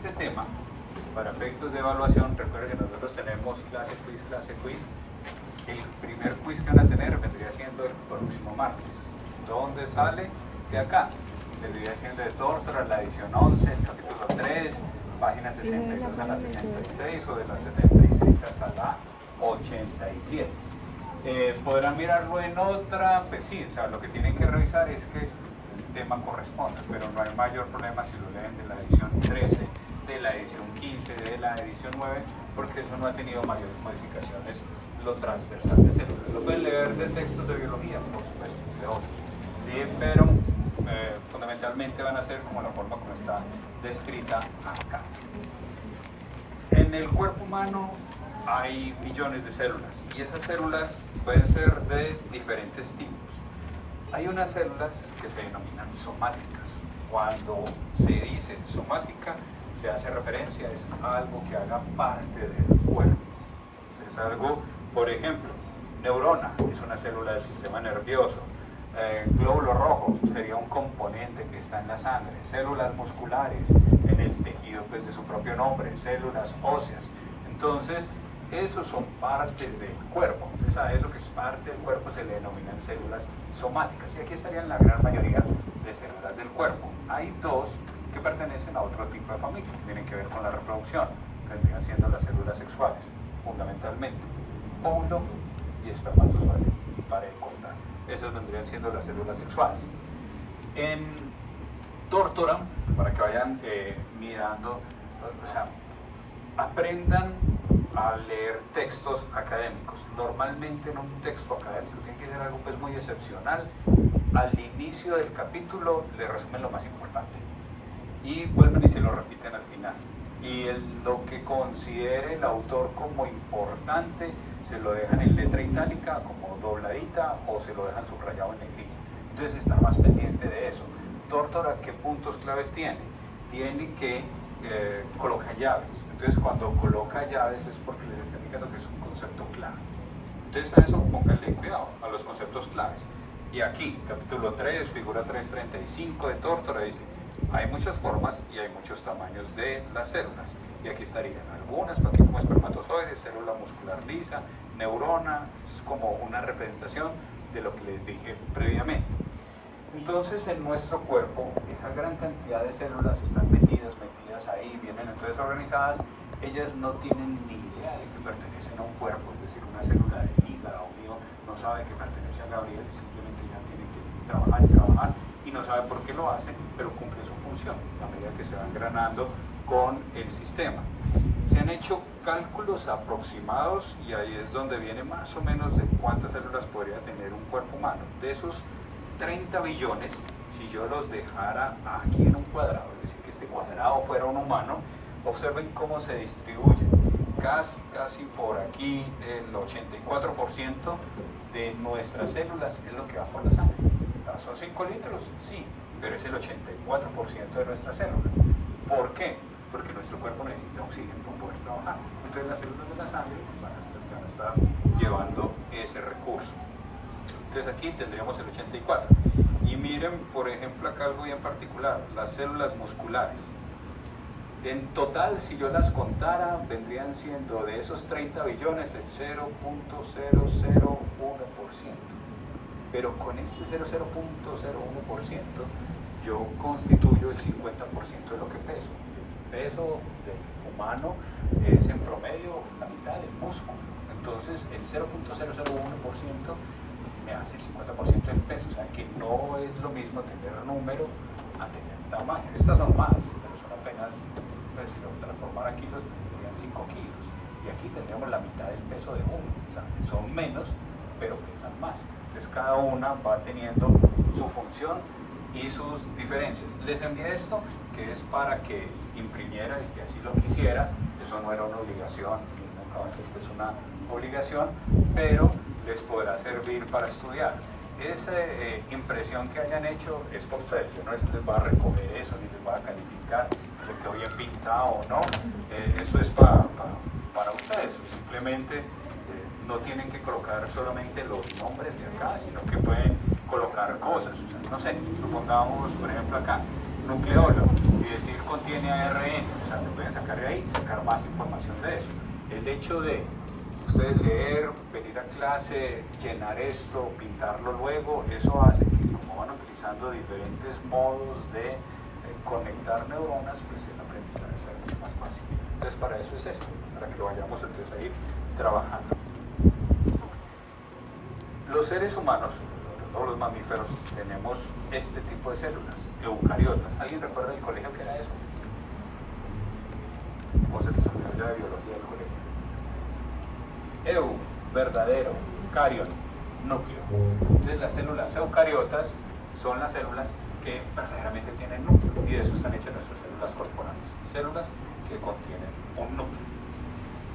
este tema, para efectos de evaluación, recuerden que nosotros tenemos clase quiz. El primer quiz que van a tener vendría siendo el próximo martes. ¿Dónde sale? De acá. Vendría siendo de Tórtora, la edición 11, el capítulo 3, páginas 62 a la 76 o de la 76 hasta la 87. Podrán mirarlo en otra, pues sí, o sea, lo que tienen que revisar es que el tema corresponde, pero no hay mayor problema si lo leen de la edición 13, de la edición 15, de la edición 9, porque eso no ha tenido mayores modificaciones, lo transversal de células. Lo pueden leer de textos de biología, por supuesto, de otros, ¿sí? Pero fundamentalmente van a ser como la forma como está descrita acá. En el cuerpo humano hay millones de células y esas células pueden ser de diferentes tipos. Hay unas células que se denominan somáticas. Cuando se dice somática, se hace referencia a algo que haga parte del cuerpo. Es algo, por ejemplo, neurona es una célula del sistema nervioso. Glóbulo rojo sería un componente que está en la sangre. Células musculares en el tejido pues, de su propio nombre, células óseas. Entonces, esos son partes del cuerpo. Entonces, a eso que es parte del cuerpo se le denominan células somáticas. Y aquí estarían la gran mayoría de células del cuerpo. Hay dos que pertenecen a otro tipo de familia, que tienen que ver con la reproducción, que vendrían siendo las células sexuales, fundamentalmente. Óvulo y espermatozoide, para el contar. Esas vendrían siendo las células sexuales. En Tórtora, para que vayan mirando, o sea, aprendan a leer textos académicos. Normalmente en un texto académico tiene que ser algo pues muy excepcional. Al inicio del capítulo le resumen lo más importante y vuelven y se lo repiten al final. Y lo que considere el autor como importante se lo dejan en letra itálica como dobladita o se lo dejan subrayado en negrilla. Entonces está más pendiente de eso. Tórtora, ¿qué puntos claves tiene? Tiene que coloca llaves. Entonces cuando coloca llaves es porque les está indicando que es un concepto clave. Entonces a eso pónganle cuidado, a los conceptos claves. Y aquí, capítulo 3, figura 335 de Tórtora, dice, hay muchas formas y hay muchos tamaños de las células. Y aquí estarían algunas, aquí como espermatozoides, célula muscular lisa, neurona, es como una representación de lo que les dije previamente. Entonces en nuestro cuerpo, esa gran cantidad de células están metidas ahí, vienen entonces organizadas, ellas no tienen ni idea de que pertenecen a un cuerpo, es decir, una célula de hígado mío no sabe que pertenece a Gabriel, simplemente ya tiene que trabajar y trabajar y no sabe por qué lo hacen, pero cumple su función a medida que se va engranando con el sistema. Se han hecho cálculos aproximados y ahí es donde viene más o menos de cuántas células podría tener un cuerpo humano. De esos 30 billones, si yo los dejara aquí en un cuadrado, es decir, que este cuadrado fuera un humano, observen cómo se distribuyen. Casi por aquí el 84% de nuestras células es lo que va por la sangre. ¿Son 5 litros? Sí, pero es el 84% de nuestras células. ¿Por qué? Porque nuestro cuerpo necesita oxígeno para poder trabajar. Entonces las células de la sangre van a ser las que van a estar llevando ese recurso. Entonces aquí tendríamos el 84. Y miren, por ejemplo, acá algo bien particular, las células musculares. En total, si yo las contara, vendrían siendo de esos 30 billones el 0.001%. Pero con este 0.001%, yo constituyo el 50% de lo que peso. El peso del humano es en promedio la mitad del músculo. Entonces, el 0.001% me hace el 50% del peso, o sea que no es lo mismo tener número a tener tamaño. Estas son más, pero son apenas, pues si lo transformara a kilos, tendrían 5 kilos. Y aquí tendríamos la mitad del peso de uno, o sea, son menos, pero pesan más. Entonces cada una va teniendo su función y sus diferencias. Les envié esto, que es para que imprimiera y que así lo quisiera. Eso no era una obligación, nunca va a ser pues una obligación, pero les podrá servir para estudiar. Esa impresión que hayan hecho es por ustedes, yo no les voy a recoger eso, ni les voy a calificar de que bien pintado o no, eso es para ustedes, simplemente no tienen que colocar solamente los nombres de acá, sino que pueden colocar cosas, o sea, no sé, lo pongamos por ejemplo acá, nucleolo, y decir contiene ARN, o sea, aplicar ahí, sacar más información de eso. El hecho de ustedes leer, venir a clase, llenar esto, pintarlo luego, eso hace que como van utilizando diferentes modos de conectar neuronas, pues el aprendizaje sea mucho más fácil. Entonces para eso es esto, para que lo vayamos entonces a ir trabajando. Los seres humanos, todos los mamíferos, tenemos este tipo de células, eucariotas. ¿Alguien recuerda del colegio qué era eso? ¿Cómo se les olvidó ya de biología del colegio? Verdadero, carión, núcleo. Entonces las células eucariotas son las células que verdaderamente tienen núcleo, y de eso están hechas nuestras células corporales, células que contienen un núcleo.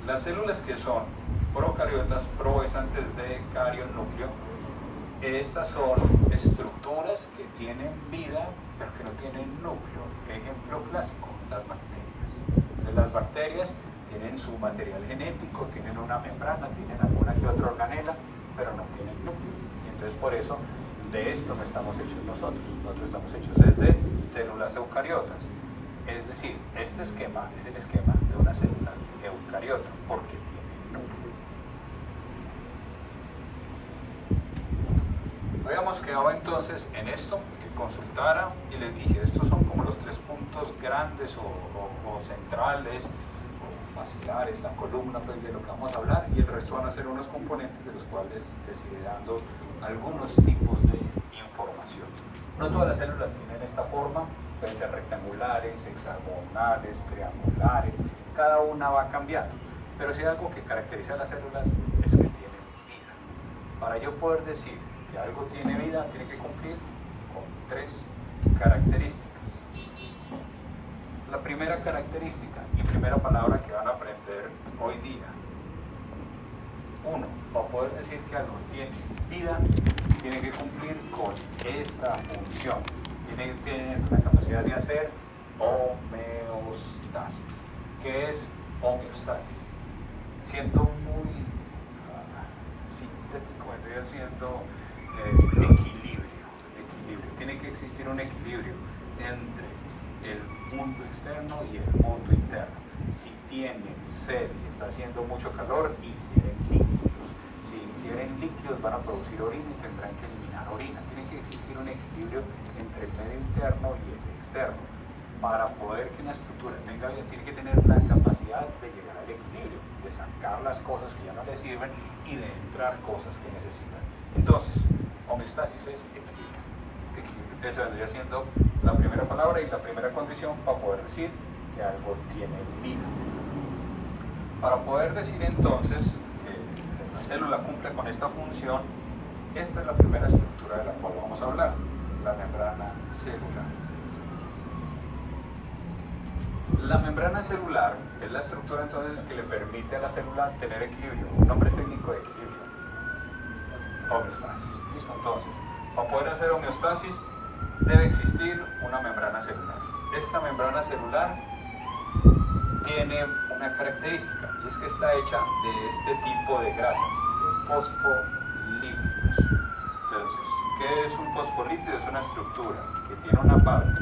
Las células que son procariotas, pro es antes de carión, núcleo, estas son estructuras que tienen vida pero que no tienen núcleo. Ejemplo clásico, las bacterias. Entonces, las bacterias tienen su material genético, tienen una membrana, tienen alguna que otra organela, pero no tienen núcleo. Y entonces por eso de esto no estamos hechos nosotros. Nosotros estamos hechos de células eucariotas. Es decir, este esquema es el esquema de una célula eucariota porque tiene núcleo. Habíamos quedado entonces en esto, que consultara, y les dije, estos son como los 3 puntos grandes o centrales, vacilares, la columna pues, de lo que vamos a hablar, y el resto van a ser unos componentes de los cuales les iré dando algunos tipos de información. No todas las células tienen esta forma, pueden ser rectangulares, hexagonales, triangulares, cada una va cambiando, pero si hay algo que caracteriza a las células es que tienen vida. Para yo poder decir que algo tiene vida, tiene que cumplir con 3 características. La primera característica y primera palabra que van a aprender hoy día. 1. Para poder decir que algo tiene vida, tiene que cumplir con esta función. Tiene que tener la capacidad de hacer homeostasis. ¿Qué es homeostasis? Siendo muy sintético, vendría siendo equilibrio. Tiene que existir un equilibrio entre el mundo externo y el mundo interno. Si tienen sed y está haciendo mucho calor, ingieren líquidos. Si ingieren líquidos van a producir orina y tendrán que eliminar orina. Tiene que existir un equilibrio entre el medio interno y el externo. Para poder que una estructura tenga vida, tiene que tener la capacidad de llegar al equilibrio, de sacar las cosas que ya no le sirven y de entrar cosas que necesitan. Entonces, homeostasis es equilibrio. Eso vendría siendo la primera palabra y la primera condición para poder decir que algo tiene vida. Para poder decir entonces que la célula cumple con esta función, esta es la primera estructura de la cual vamos a hablar, la membrana celular. La membrana celular es la estructura entonces que le permite a la célula tener equilibrio, un nombre técnico de equilibrio, homeostasis. ¿Listo? Entonces, para poder hacer homeostasis debe existir una membrana celular. Esta membrana celular tiene una característica y es que está hecha de este tipo de grasas, de fosfolípidos. Entonces, ¿qué es un fosfolípido? Es una estructura que tiene una parte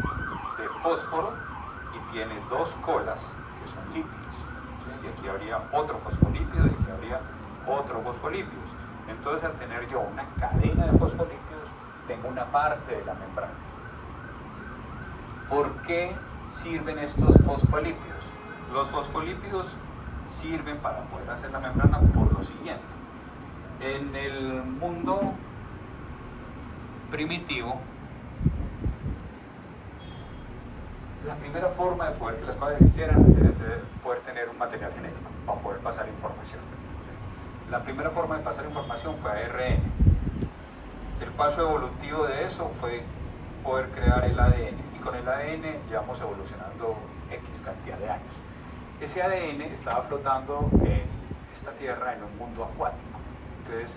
de fósforo y tiene 2 colas que son lípidos. ¿Sí? Y aquí habría otro fosfolípido y aquí habría otro fosfolípidos. Entonces, al tener yo una cadena de fosfolípidos, tengo una parte de la membrana. ¿Por qué sirven estos fosfolípidos? Los fosfolípidos sirven para poder hacer la membrana por lo siguiente. En el mundo primitivo, la primera forma de poder que las cosas existieran es poder tener un material genético para poder pasar información. La primera forma de pasar información fue ARN. El paso evolutivo de eso fue poder crear el ADN, y con el ADN llevamos evolucionando X cantidad de años. Ese ADN estaba flotando en esta tierra en un mundo acuático, entonces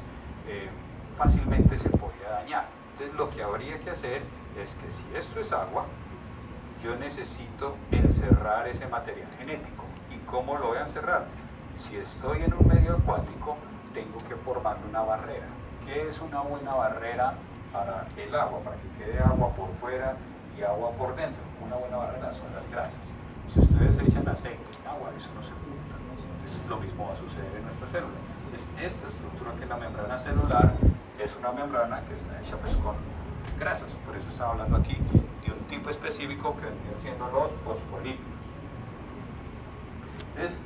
fácilmente se podía dañar. Entonces lo que habría que hacer es que si esto es agua, yo necesito encerrar ese material genético. ¿Y cómo lo voy a encerrar? Si estoy en un medio acuático, tengo que formar una barrera. ¿Qué es una buena barrera para el agua? Para que quede agua por fuera y agua por dentro. Una buena barrera son las grasas. Si ustedes echan aceite, célula. Entonces, esta estructura que es la membrana celular es una membrana que está hecha pues con grasas. Por eso estaba hablando aquí de un tipo específico que vendrían siendo los fosfolípidos. Es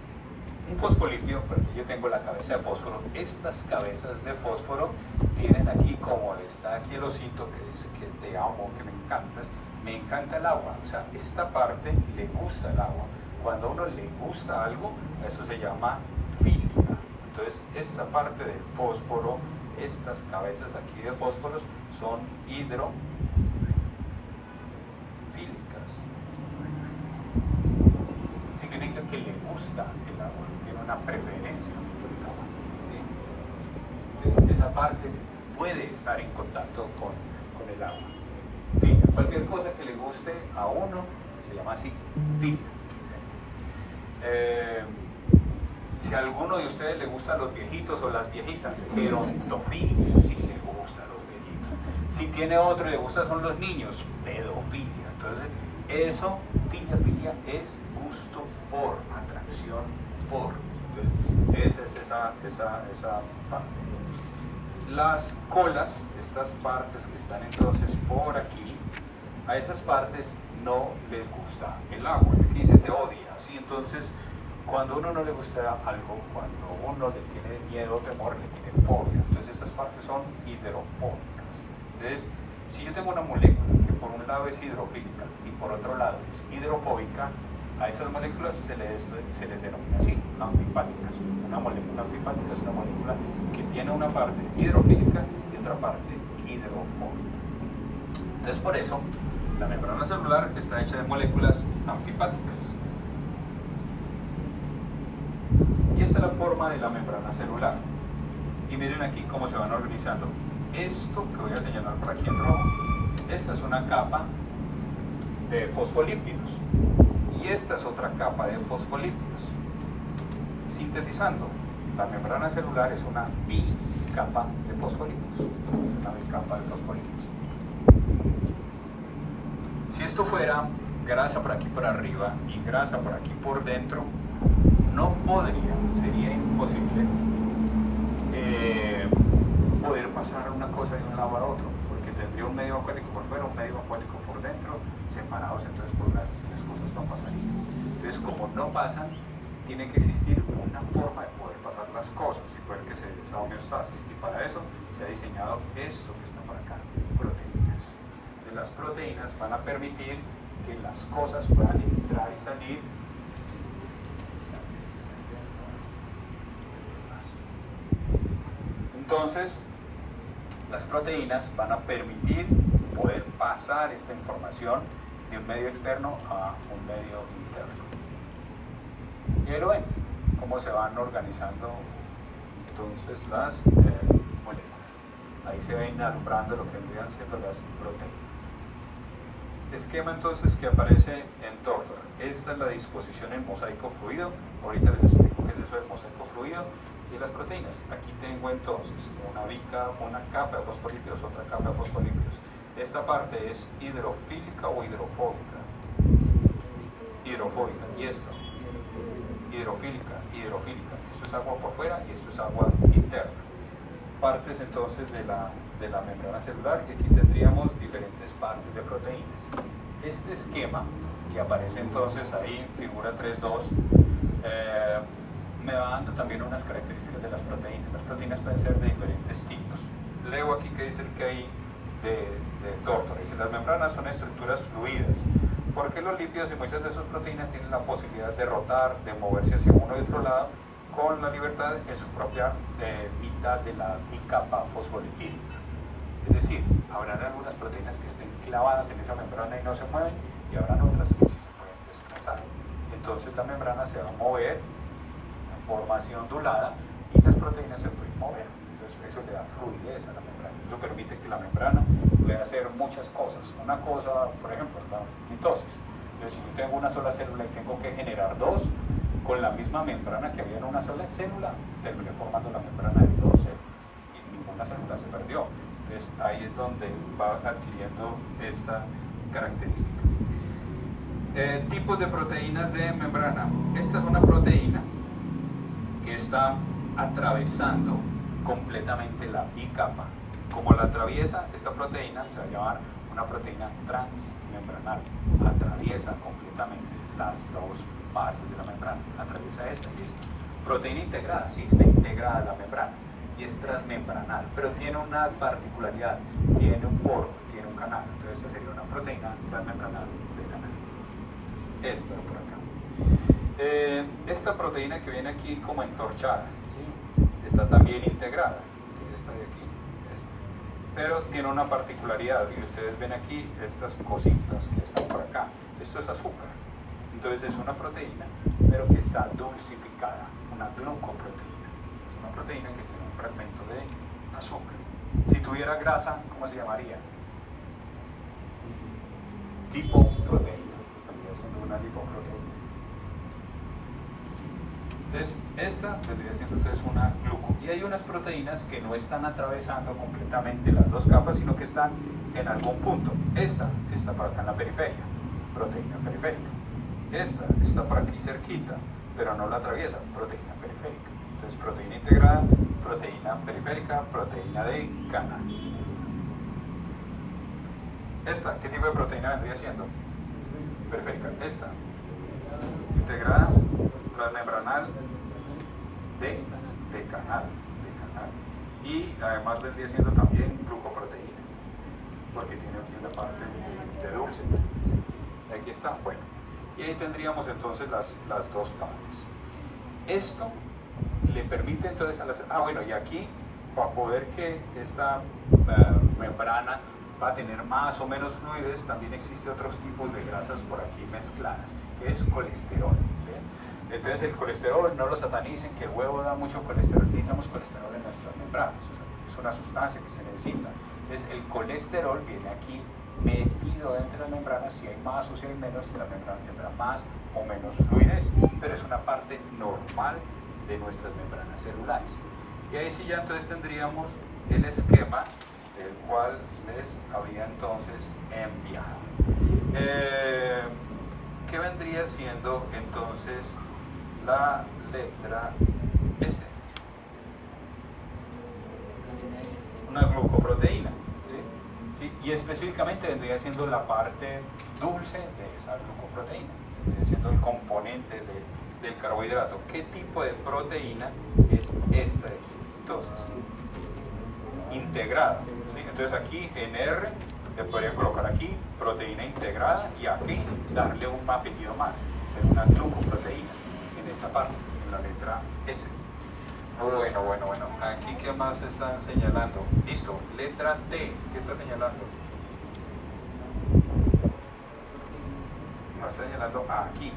un fosfolípido, porque yo tengo la cabeza de fósforo. Estas cabezas de fósforo tienen aquí, como está aquí el osito que dice que te amo, que me encantas, me encanta el agua. O sea, esta parte le gusta el agua. Cuando a uno le gusta algo, eso se llama filia. Entonces, esta parte del fósforo, estas cabezas aquí de fósforos, son hidrofílicas. Significa que le gusta el agua, tiene una preferencia por el agua. ¿Sí? Entonces, esa parte puede estar en contacto con el agua. Filia. Cualquier cosa que le guste a uno se llama así, filia. Si a alguno de ustedes le gustan los viejitos o las viejitas, gerontofilia, si le gustan los viejitos. Si tiene otro y le gustan son los niños, pedofilia. Entonces, eso, filia es gusto por, atracción por. Entonces, esa es esa parte. Las colas, estas partes que están entonces por aquí, a esas partes no les gusta el agua. Aquí se te odia, ¿sí? Entonces, cuando a uno no le gusta algo, cuando uno le tiene miedo o temor, le tiene fobia. Entonces estas partes son hidrofóbicas. Entonces, si yo tengo una molécula que por un lado es hidrofílica y por otro lado es hidrofóbica, a esas moléculas se les denomina así, anfipáticas. Una molécula anfipática es una molécula que tiene una parte hidrofílica y otra parte hidrofóbica. Entonces, por eso, la membrana celular está hecha de moléculas anfipáticas. Y esta es la forma de la membrana celular. Y miren aquí cómo se van organizando. Esto que voy a señalar por aquí en rojo, esta es una capa de fosfolípidos. Y esta es otra capa de fosfolípidos. Sintetizando, la membrana celular es una bicapa de fosfolípidos. Una bicapa de fosfolípidos. Si esto fuera grasa por aquí por arriba y grasa por aquí por dentro, no podría, sería imposible poder pasar una cosa de un lado a otro, porque tendría un medio acuático por fuera, un medio acuático por dentro, separados, entonces por grasas y las cosas no pasarían. Entonces, como no pasan, tiene que existir una forma de poder pasar las cosas y poder que se dé esa homeostasis, y para eso se ha diseñado esto que está por acá, proteínas. Entonces, las proteínas van a permitir que las cosas puedan entrar y salir. Entonces, las proteínas van a permitir poder pasar esta información de un medio externo a un medio interno. Y ahí lo ven, cómo se van organizando entonces las moléculas. Ahí se ven alumbrando lo que vendrían siendo las proteínas. Esquema entonces que aparece en Tortor. Esta es la disposición en mosaico fluido. Ahorita les explico qué es eso del mosaico fluido. Y las proteínas. Aquí tengo entonces una capa de fosfolípidos, otra capa de fosfolípidos. Esta parte es hidrofílica o hidrofóbica. Hidrofóbica. Y esto, hidrofílica. Esto es agua por fuera y esto es agua interna. Partes entonces de la membrana celular, y aquí tendríamos diferentes partes de proteínas. Este esquema que aparece entonces ahí, figura 3.2, me va dando también unas características de las proteínas. Las proteínas pueden ser de diferentes tipos. Leo aquí que dice el KI de Tortor. Dice, las membranas son estructuras fluidas, porque los lípidos y muchas de sus proteínas tienen la posibilidad de rotar, de moverse hacia uno y otro lado, con la libertad en su propia mitad de la bicapa fosfolipídica. Es decir, habrán algunas proteínas que estén clavadas en esa membrana y no se mueven, y habrán otras que sí se pueden desplazar. Entonces la membrana se va a mover forma así ondulada y las proteínas se pueden mover. Entonces eso le da fluidez a la membrana. Eso permite que la membrana pueda hacer muchas cosas. Una cosa, por ejemplo, la mitosis. Entonces, si yo tengo una sola célula y tengo que generar dos, con la misma membrana que había en una sola célula, terminé formando la membrana de dos células y ninguna célula se perdió. Entonces ahí es donde va adquiriendo esta característica. Tipos de proteínas de membrana. Esta es una proteína que está atravesando completamente la bicapa. Como la atraviesa, esta proteína se va a llamar una proteína transmembranal. Atraviesa completamente las dos partes de la membrana. Atraviesa esta y esta. Proteína integrada, sí, está integrada a la membrana y es transmembranal, pero tiene una particularidad, tiene un poro, tiene un canal. Entonces esta sería una proteína transmembranal de canal. Esta por acá. Esta proteína que viene aquí como entorchada, ¿sí? Está también integrada. Esta de aquí, esta. Pero tiene una particularidad, y ustedes ven aquí estas cositas que están por acá. Esto es azúcar. Entonces es una proteína, pero que está dulcificada, una glucoproteína. Es una proteína que tiene un fragmento de azúcar. Si tuviera grasa, ¿cómo se llamaría? Lipoproteína. Vendría siendo una lipoproteína. Entonces, esta vendría siendo entonces una gluco. Y hay unas proteínas que no están atravesando completamente las dos capas, sino que están en algún punto. Esta está por acá en la periferia, proteína periférica. Esta está por aquí cerquita, pero no la atraviesa, proteína periférica. Entonces, proteína integrada, proteína periférica, proteína de canal. Esta, ¿qué tipo de proteína vendría siendo? Periférica. Esta, integrada, transmembranal, de canal. Y además vendría siendo también glucoproteína, porque tiene aquí la parte de dulce. Aquí está, bueno. Y ahí tendríamos entonces las dos partes. Esto le permite entonces a las... bueno, y aquí, para poder que esta membrana va a tener más o menos fluidez, también existen otros tipos de grasas por aquí mezcladas, que es colesterol. ¿Sí? Entonces el colesterol, no lo satanicen, que el huevo da mucho colesterol, necesitamos colesterol en nuestras membranas, o sea, es una sustancia que se necesita. Entonces el colesterol viene aquí metido dentro de la membrana, si hay más o si hay menos, la membrana tendrá más o menos fluidez, pero es una parte normal de nuestras membranas celulares. Y ahí sí ya entonces tendríamos el esquema del cual les había entonces enviado. ¿Qué vendría siendo entonces la letra S? Una glucoproteína. ¿Sí? Y específicamente vendría siendo la parte dulce de esa glucoproteína, vendría siendo el componente del carbohidrato. ¿Qué tipo de proteína es esta de aquí? Entonces, integrada. ¿Sí? Entonces aquí en R le podría colocar aquí proteína integrada y aquí darle un apellido más, ser una glucoproteína en esta parte, en la letra S. Bueno. Aquí, ¿qué más están señalando? Listo. Letra T. ¿Qué está señalando? Está señalando aquí.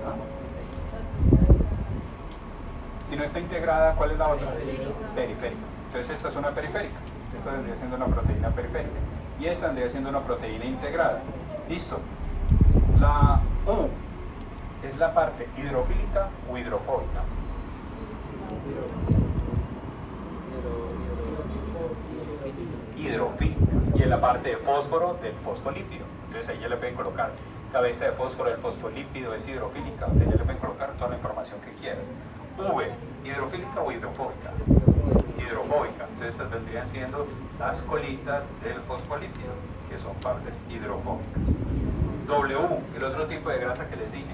¿Ah? Si no está integrada, ¿cuál es la otra? Periférica. Entonces esta es una periférica. Esta vendría siendo una proteína periférica. Y esta vendría siendo una proteína integrada. Listo. La U es la parte hidrofílica o hidrofóbica. Hidrofílica. Y en la parte de fósforo del fosfolípido. Entonces ahí ya le pueden colocar cabeza de fósforo del fosfolípido, es hidrofílica. Entonces ya le pueden colocar toda la información que quieran. V, hidrofílica o hidrofóbica. Hidrofóbica. Entonces estas vendrían siendo las colitas del fosfolípido, que son partes hidrofóbicas. W, el otro tipo de grasa que les dije,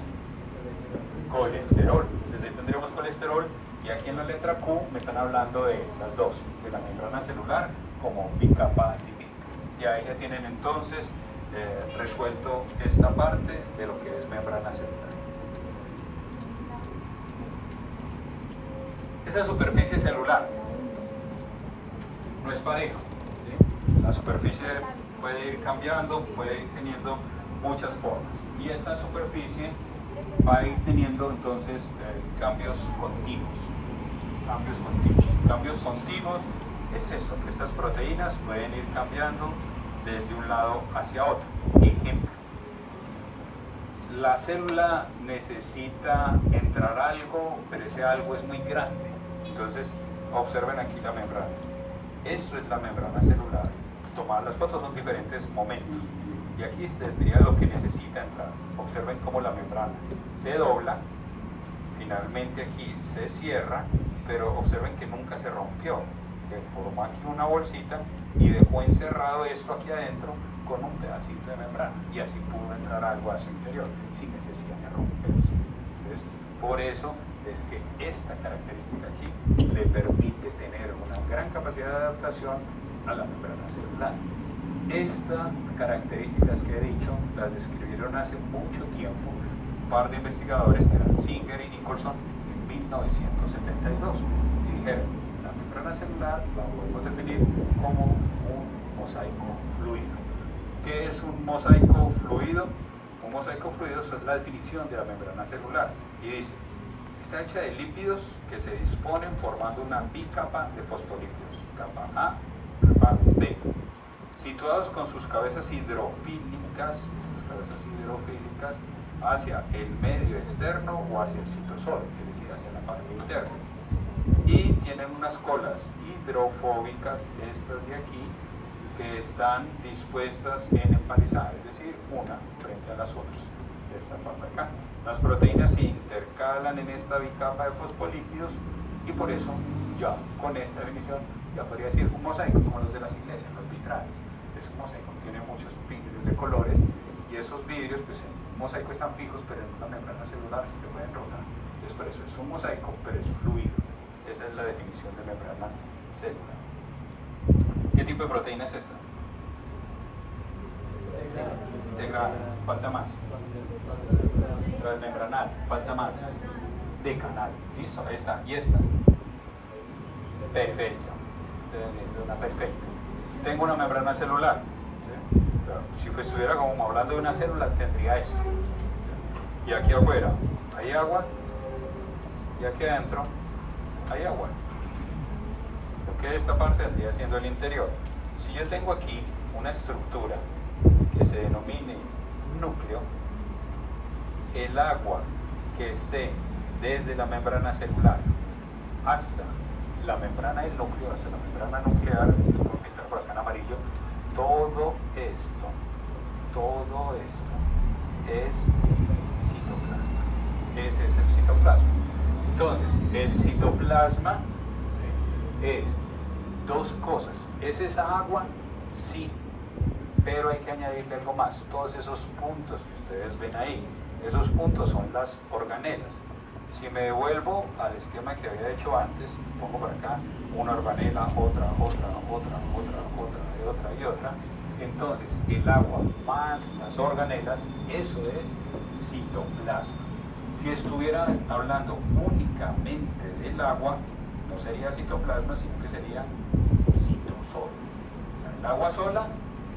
colesterol. Entonces ahí tendríamos colesterol y aquí en la letra Q me están hablando de las dos, de la membrana celular como bicapa lipídica. Y ahí ya tienen entonces resuelto esta parte de lo que es membrana celular. Esa superficie celular no es pareja, ¿sí? La superficie puede ir cambiando, puede ir teniendo muchas formas y esa superficie va a ir teniendo entonces cambios continuos. Cambios continuos es esto, que estas proteínas pueden ir cambiando desde un lado hacia otro. Ejemplo, la célula necesita entrar algo, pero ese algo es muy grande. Entonces observen aquí la membrana. Esto es la membrana celular. Tomar las fotos son diferentes momentos. y aquí tendría lo que necesita entrar. Observen cómo la membrana se dobla, finalmente aquí se cierra, pero observen que nunca se rompió, que formó aquí una bolsita y dejó encerrado esto aquí adentro con un pedacito de membrana, y así pudo entrar algo a su interior sin necesidad de romperse. Entonces, por eso es que esta característica aquí le permite tener una gran capacidad de adaptación a la membrana celular. Estas características que he dicho las describieron hace mucho tiempo un par de investigadores que eran Singer y Nicholson en 1972 y dijeron: la membrana celular la podemos definir como un mosaico fluido. ¿Qué es un mosaico fluido? Un mosaico fluido es la definición de la membrana celular, y dice: está hecha de lípidos que se disponen formando una bicapa de fosfolípidos, capa A, capa B, situados con sus cabezas hidrofílicas, hacia el medio externo o hacia el citosol, es decir, hacia la parte interna. Y tienen unas colas hidrofóbicas, estas de aquí, que están dispuestas en empalizada, es decir, una frente a las otras, de esta parte acá. Las proteínas se intercalan en esta bicapa de fosfolípidos, y por eso ya con esta definición ya podría decir un mosaico, como los de las iglesias, los vitrales. Es un mosaico, tiene muchos vidrios de colores, y esos vidrios, pues en un mosaico están fijos, pero en una membrana celular se pueden rotar. Entonces por eso es un mosaico, pero es fluido. Esa es la definición de membrana celular. ¿Qué tipo de proteína es esta? Integral, falta más. Transmembranal, falta más. Decanal, listo, ahí está. Y esta. Perfecto. Una perfecta. Tengo una membrana celular. ¿Sí? Claro. Si estuviera como hablando de una célula, tendría esto. ¿Sí? Y aquí afuera hay agua, y aquí adentro hay agua. Porque esta parte vendría siendo el interior. Si yo tengo aquí una estructura que se denomine núcleo, el agua que esté desde la membrana celular hasta la membrana del núcleo, hasta la membrana nuclear, lo voy a pintar por acá en amarillo, todo esto es citoplasma. Ese es el citoplasma. Entonces, el citoplasma es dos cosas. ¿Es esa agua? Sí, pero hay que añadirle algo más. Todos esos puntos que ustedes ven ahí, esos puntos son las organelas. Si me devuelvo al esquema que había hecho antes, pongo por acá una organela, otra, y otra. Entonces, el agua más las organelas, eso es citoplasma. Si estuviera hablando únicamente del agua, no sería citoplasma, sino que sería citosol. O sea, el agua sola,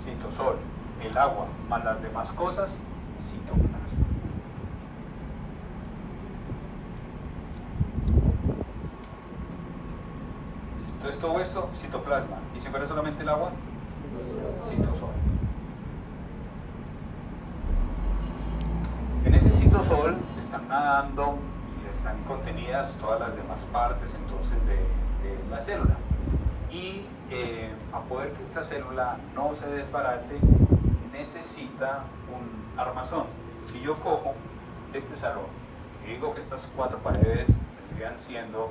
citosol. El agua más las demás cosas, citoplasma. Entonces todo esto, citoplasma. ¿Y si fuera solamente el agua? Citosol. En ese citosol están nadando y están contenidas todas las demás partes entonces de la célula. Y a poder que esta célula no se desbarate, necesita un armazón. Si yo cojo este salón y digo que estas cuatro paredes vendrían siendo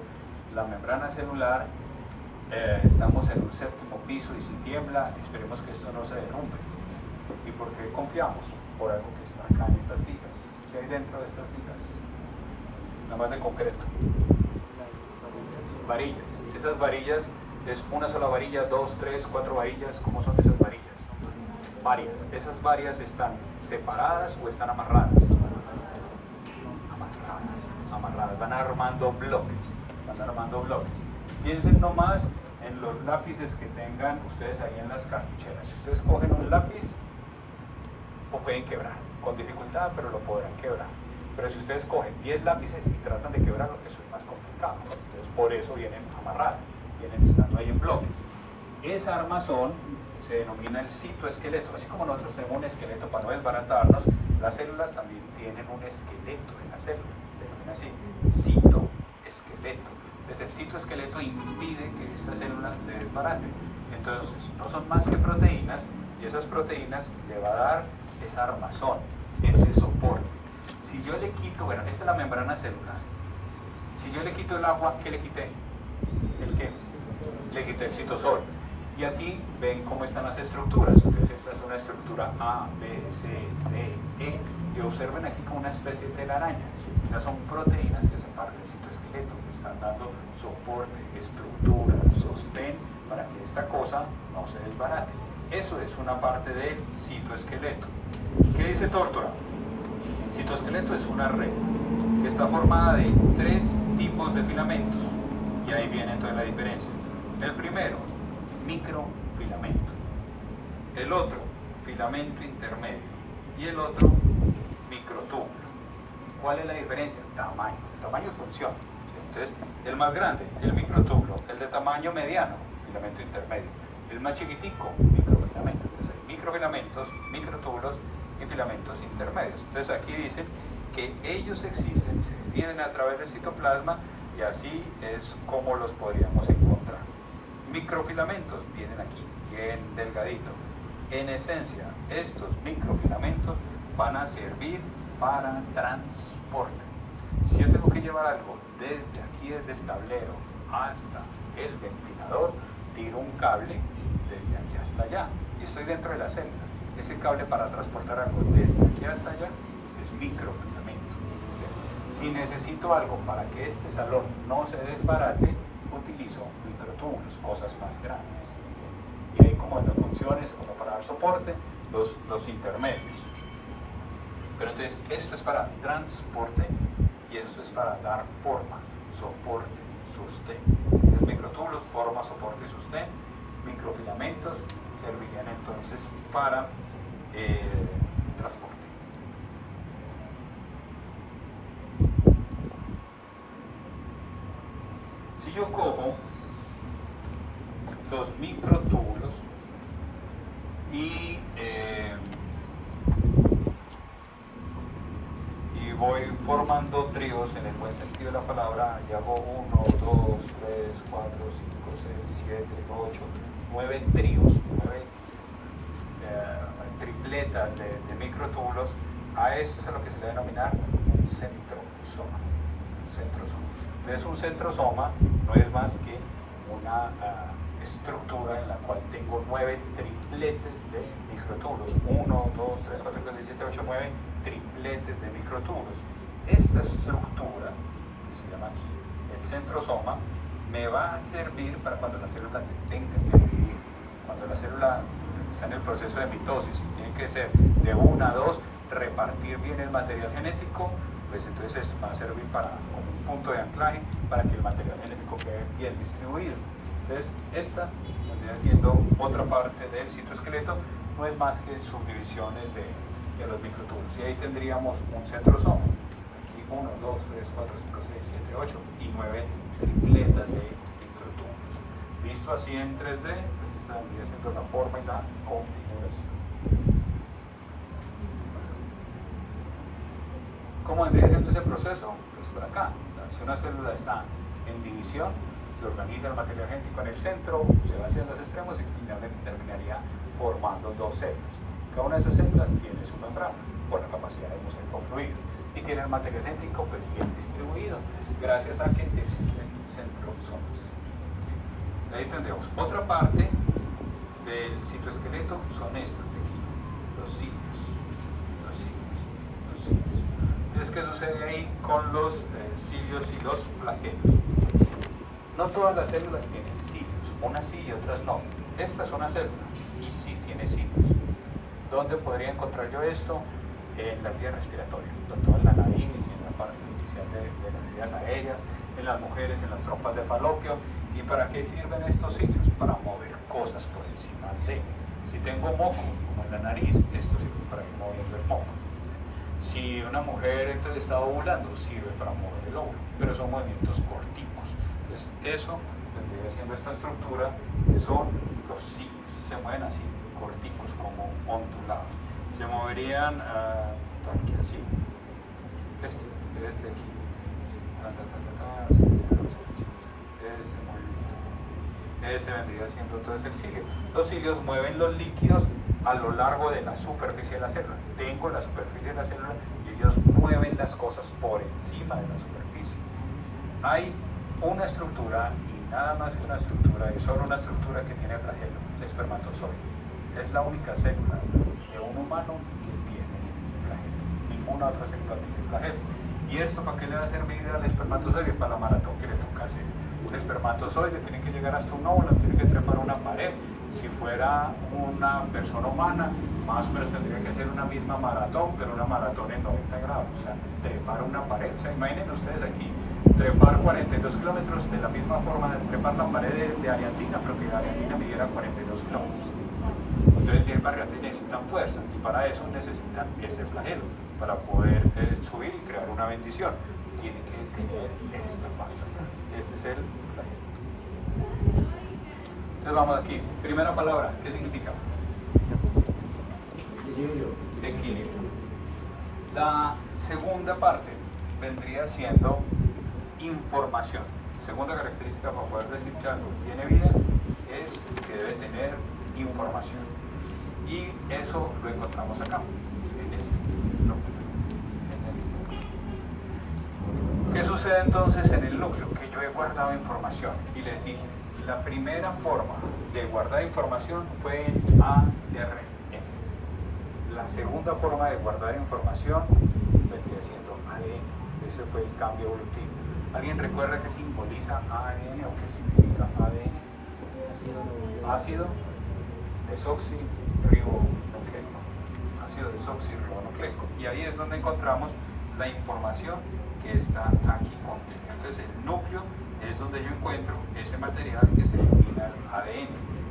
la membrana celular, estamos en un séptimo piso y si tiembla, esperemos que esto no se derrumbe. ¿Y por qué confiamos? Por algo que está acá en estas vigas. ¿Qué hay dentro de estas vigas? Nada más de concreto. Varillas. Esas varillas es una sola varilla, 2, 3, 4 varillas. ¿Cómo son esas varillas? Varias. Esas varias están separadas o están amarradas. Amarradas. Van armando bloques. Piensen nomás en los lápices que tengan ustedes ahí en las cartucheras. Si ustedes cogen un lápiz, lo pueden quebrar, con dificultad, pero lo podrán quebrar. Pero si ustedes cogen 10 lápices y tratan de quebrarlo, eso es más complicado. Entonces por eso vienen amarrados, vienen estando ahí en bloques. Esa armazón se denomina el citoesqueleto. Así como nosotros tenemos un esqueleto para no desbaratarnos, las células también tienen un esqueleto en la célula. Se denomina así, citoesqueleto. Entonces el citoesqueleto impide que esta célula se desbarate. Entonces no son más que proteínas, y esas proteínas le va a dar esa armazón, ese soporte. Si yo le quito, bueno, esta es la membrana celular. Si yo le quito el agua, ¿qué le quité? ¿El qué? Le quité el citosol. Y aquí ven cómo están las estructuras. Entonces esta es una estructura A, B, C, D, E. Y observen aquí como una especie de telaraña. Esas son proteínas que separan el citoesqueleto, que están dando soporte, estructura, sostén para que esta cosa no se desbarate. Eso es una parte del citoesqueleto. ¿Qué dice Tórtora? El citoesqueleto es una red que está formada de 3 tipos de filamentos. Y ahí viene entonces la diferencia. El primero, microfilamento. El otro, filamento intermedio. Y el otro, microtúbulo. ¿Cuál es la diferencia? Tamaño. Tamaño y función. Entonces, el más grande, el microtúbulo. El de tamaño mediano, filamento intermedio. El más chiquitico, microfilamento. Entonces, hay microfilamentos, microtúbulos y filamentos intermedios. Entonces, aquí dicen que ellos existen, se extienden a través del citoplasma y así es como los podríamos encontrar. Microfilamentos vienen aquí, bien delgadito. En esencia, estos microfilamentos van a servir para transporte. Si yo tengo que llevar algo desde aquí, desde el tablero hasta el ventilador, tiro un cable desde aquí hasta allá y estoy dentro de la célula. Ese cable para transportar algo desde aquí hasta allá es microfilamento. Si necesito algo para que este salón no se desbarate, utilizo microtúbulos, cosas más grandes. Y ahí como en las funciones, como para dar soporte, los intermedios. Pero entonces esto es para transporte y esto es para dar forma, soporte, sostén. Entonces microtúbulos, forma, soporte y sostén. Microfilamentos servirían entonces para transporte. Si yo cojo los microtúbulos y voy formando tríos en el buen sentido de la palabra, y hago 1, 2, 3, 4, 5, 6, 7, 8, 9 tríos, 9 tripletas de microtúbulos, a esto es a lo que se le denomina un centrosoma. Entonces un centrosoma no es más que una estructura en la cual tengo 9 tripletes de microtúbulos. 1, 2, 3, 4, 5, 6, 7, 8, 9 tripletes de microtúbulos. Esta estructura, que se llama aquí el centrosoma, me va a servir para cuando la célula se tenga que dividir. Cuando la célula está en el proceso de mitosis, tiene que ser de 1 a 2, repartir bien el material genético, pues entonces esto va a servir para, como un punto de anclaje para que el material genético quede bien distribuido. Entonces esta vendría siendo otra parte del citoesqueleto, no es más que subdivisiones de los microtúbulos. Y ahí tendríamos un centrosoma. Aquí 1, 2, 3, 4, 5, 6, 7, 8 y 9 tripletas de microtúbulos. Visto así en 3D, pues esta vendría siendo la forma y la configuración. ¿Cómo vendría siendo ese proceso? Pues por acá. Si una célula está en división, se organiza el material genético en el centro, se va hacia los extremos y finalmente terminaría formando 2 células. Cada una de esas células tiene su membrana por la capacidad de fluido y tiene el material genético pues, bien distribuido gracias a que existen centrosomas. Ahí tendremos otra parte del citoesqueleto, son estos de aquí, los cilios. Entonces, ¿qué sucede ahí con los cilios y los flagelos? No todas las células tienen cilios, unas sí y otras no. Esta es una célula y sí tiene cilios. ¿Dónde podría encontrar yo esto? En las vías respiratorias, sobre todo en la nariz y en la parte inicial de las vías aéreas, en las mujeres, en las trompas de falopio. ¿Y para qué sirven estos cilios? Para mover cosas por encima de. Si tengo moco, como en la nariz, esto sirve para ir moviendo el moco. Si una mujer entonces está ovulando, sirve para mover el óvulo, pero son movimientos corticos. Entonces, eso vendría siendo esta estructura que son los cilios, se mueven así, corticos, como ondulados. Se moverían aquí así. Este aquí. Este movimiento. Ese vendría siendo entonces el cilio. Los cilios mueven los líquidos a lo largo de la superficie de la célula. Tengo la superficie de la célula y ellos mueven las cosas por encima de la superficie. Hay una estructura, y nada más que una estructura, es solo una estructura que tiene flagelo, el espermatozoide. Es la única célula de un humano que tiene flagelo. Ninguna otra célula tiene flagelo. ¿Y esto para qué le va a servir al espermatozoide? Para la maratón que le toca hacer. Un espermatozoide tiene que llegar hasta un óvulo, tiene que trepar una pared. Si fuera una persona humana, más o menos tendría que hacer una misma maratón, pero una maratón en 90 grados. O sea, trepar una pared. O sea, imaginen ustedes aquí, trepar 42 kilómetros de la misma forma de trepar la pared de Ariantina, pero que Ariantina midiera 42 kilómetros. Entonces, el barriate necesitan fuerza, y para eso necesitan ese flagelo, para poder subir y crear una bendición. Tiene que tener esta parte. Este es el flagelo. Entonces vamos aquí. Primera palabra, ¿qué significa? Equilibrio. Equilibrio. La segunda parte vendría siendo información. Segunda característica para poder decir que algo tiene vida es que debe tener información. Y eso lo encontramos acá, en el núcleo. ¿Qué sucede entonces en el núcleo? Que yo he guardado información y les dije, la primera forma de guardar información fue en ARN. La segunda forma de guardar información vendría siendo ADN. Ese fue el cambio evolutivo. ¿Alguien recuerda qué simboliza ADN o qué significa ADN? Ácido desoxirribonucleico. Ácido desoxirribonucleico. Y ahí es donde encontramos la información que está aquí contenida. Entonces el núcleo es donde yo encuentro ese material que se denomina el ADN.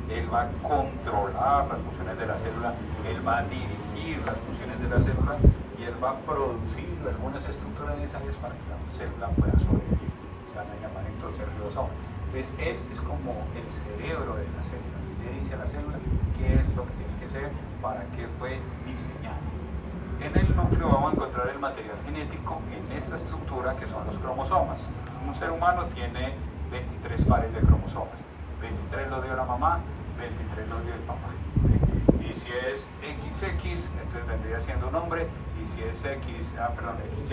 Él va a controlar las funciones de la célula, él va a dirigir las funciones de la célula y él va a producir algunas estructuras necesarias para que la célula pueda sobrevivir. Se van a llamar entonces ribosoma. Entonces él es como el cerebro de la célula. Le dice a la célula qué es lo que tiene que ser, para qué fue diseñado. En el núcleo vamos a encontrar el material genético en esta estructura que son los cromosomas. Un ser humano tiene 23 pares de cromosomas. 23 los dio la mamá, 23 los dio el papá. Y si es XX, entonces vendría siendo un hombre, y si es XY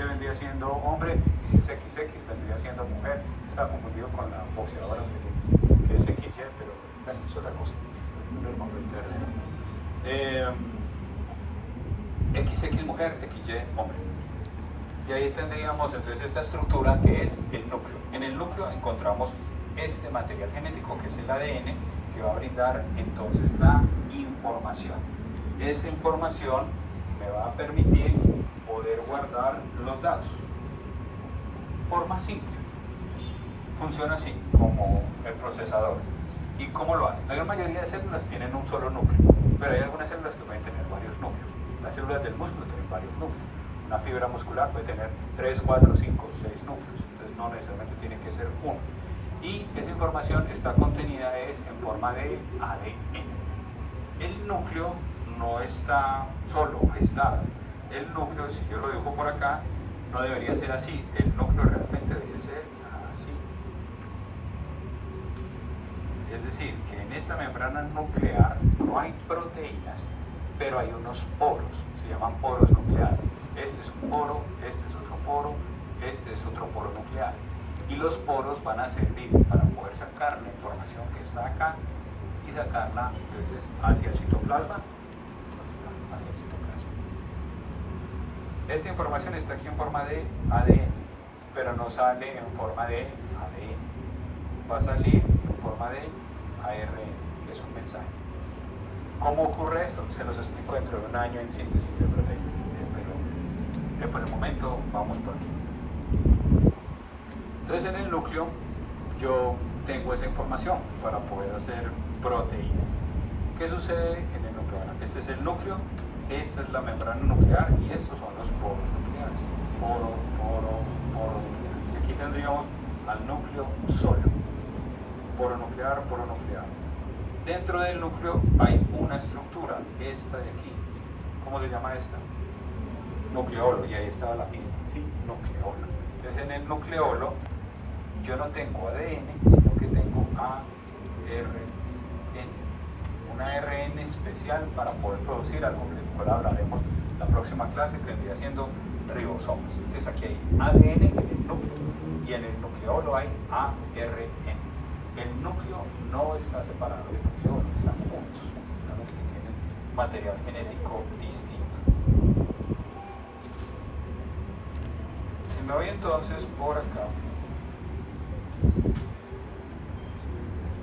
vendría siendo hombre, y si es XX vendría siendo mujer. Está confundido con la boxeadora que es XY, pero bueno, es otra cosa. XX mujer, XY hombre. Y ahí tendríamos entonces esta estructura que es el núcleo. En el núcleo encontramos este material genético que es el ADN, que va a brindar entonces la información. Esa información me va a permitir poder guardar los datos. Forma simple. Funciona así, como el procesador. ¿Y cómo lo hace? La gran mayoría de células tienen un solo núcleo, pero hay algunas células que pueden tener varios núcleos. Las células del músculo tienen varios núcleos. Una fibra muscular puede tener 3, 4, 5, 6 núcleos. Entonces no necesariamente tiene que ser uno. Y esa información está contenida en forma de ADN. El núcleo no está solo, aislado. El núcleo, si yo lo dibujo por acá, no debería ser así. El núcleo realmente debería ser así. Es decir, que en esta membrana nuclear no hay proteínas, pero hay unos poros, se llaman poros nucleares. Este es un poro, este es otro poro, este es otro poro nuclear. Y los poros van a servir para poder sacar la información que está acá y sacarla entonces hacia el citoplasma, hacia el citoplasma. Esta información está aquí en forma de ADN, pero no sale en forma de ADN. Va a salir en forma de ARN, que es un mensaje. ¿Cómo ocurre esto? Se los explico dentro de un año en síntesis de proteínas, pero por el momento vamos por aquí. Entonces en el núcleo yo tengo esa información para poder hacer proteínas. ¿Qué sucede en el núcleo? Bueno, este es el núcleo, esta es la membrana nuclear y estos son los poros nucleares. Poro nuclear. Y aquí tendríamos al núcleo solo. Poro nuclear. Dentro del núcleo hay una estructura, esta de aquí. ¿Cómo se llama esta? Nucleolo, y ahí estaba la pista, ¿sí? Nucleolo. Entonces en el nucleolo yo no tengo ADN, sino que tengo ARN. una RN especial para poder producir algo que después hablaremos la próxima clase, que vendría siendo ribosomas. Entonces aquí hay ADN en el núcleo y en el nucleolo hay ARN. El núcleo no está separado del nucleolo, están juntos, digamos que tienen material genético distinto. Si me voy entonces por acá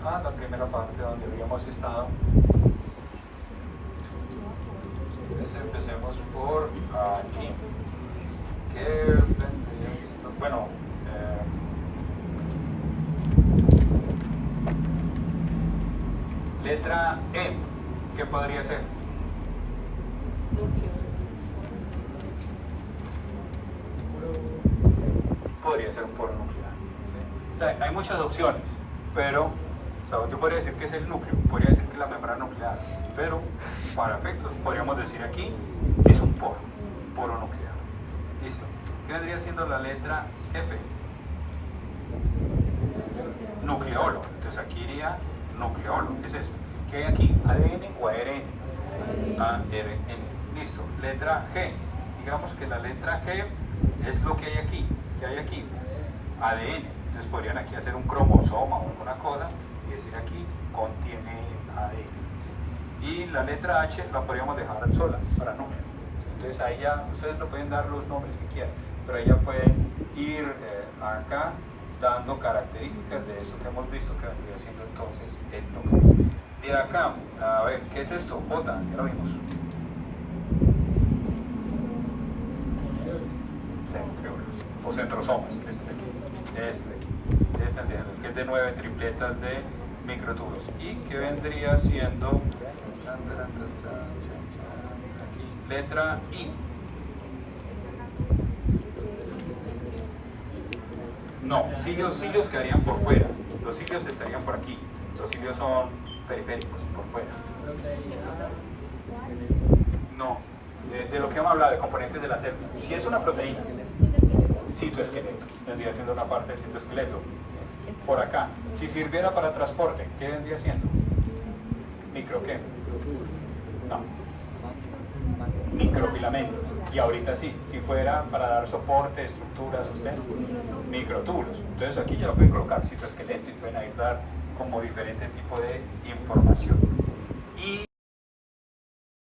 a la primera parte donde habíamos estado, entonces empecemos por aquí, que vendría siendo, bueno, letra E, ¿qué podría ser? Podría ser un poro nuclear, ¿sí? O sea, hay muchas opciones, pero yo podría decir que es el núcleo, podría decir que es la membrana nuclear, pero para efectos podríamos decir aquí es un poro nuclear. Listo. ¿Qué vendría siendo la letra F? Nucleolo. Entonces aquí iría nucleolo. ¿Qué es esto? ¿Qué hay aquí? ¿ADN o ARN? ARN. Listo. Letra G. Digamos que la letra G es lo que hay aquí. ¿Qué hay aquí? ADN. Entonces podrían aquí hacer un cromosoma o alguna cosa y decir aquí contiene ADN. Y la letra H la podríamos dejar sola para núcleo. Entonces ahí ya, ustedes le pueden dar los nombres que quieran, pero ahí ya pueden ir acá dando características de eso que hemos visto que vendría siendo entonces el núcleo. De acá, a ver, ¿qué es esto? J, ya lo vimos. Centriolos, o centrosomas, este de aquí, que es de 9 tripletas de microtubos. ¿Y que vendría siendo? Aquí, letra I. No, cilios quedarían por fuera. Los cilios estarían por aquí. Los cilios son periféricos, por fuera. No, de lo que hemos hablado, de componentes de la célula. Si es una proteína, citoesqueleto, vendría siendo una parte del citoesqueleto. Por acá, si sirviera para transporte, ¿qué vendría siendo? ¿Micro qué? No. Microfilamentos. Y ahorita sí, si fuera para dar soporte, estructuras, sostén, microtúbulos. Entonces aquí ya lo pueden colocar citoesqueleto y pueden ahí dar como diferente tipo de información. Y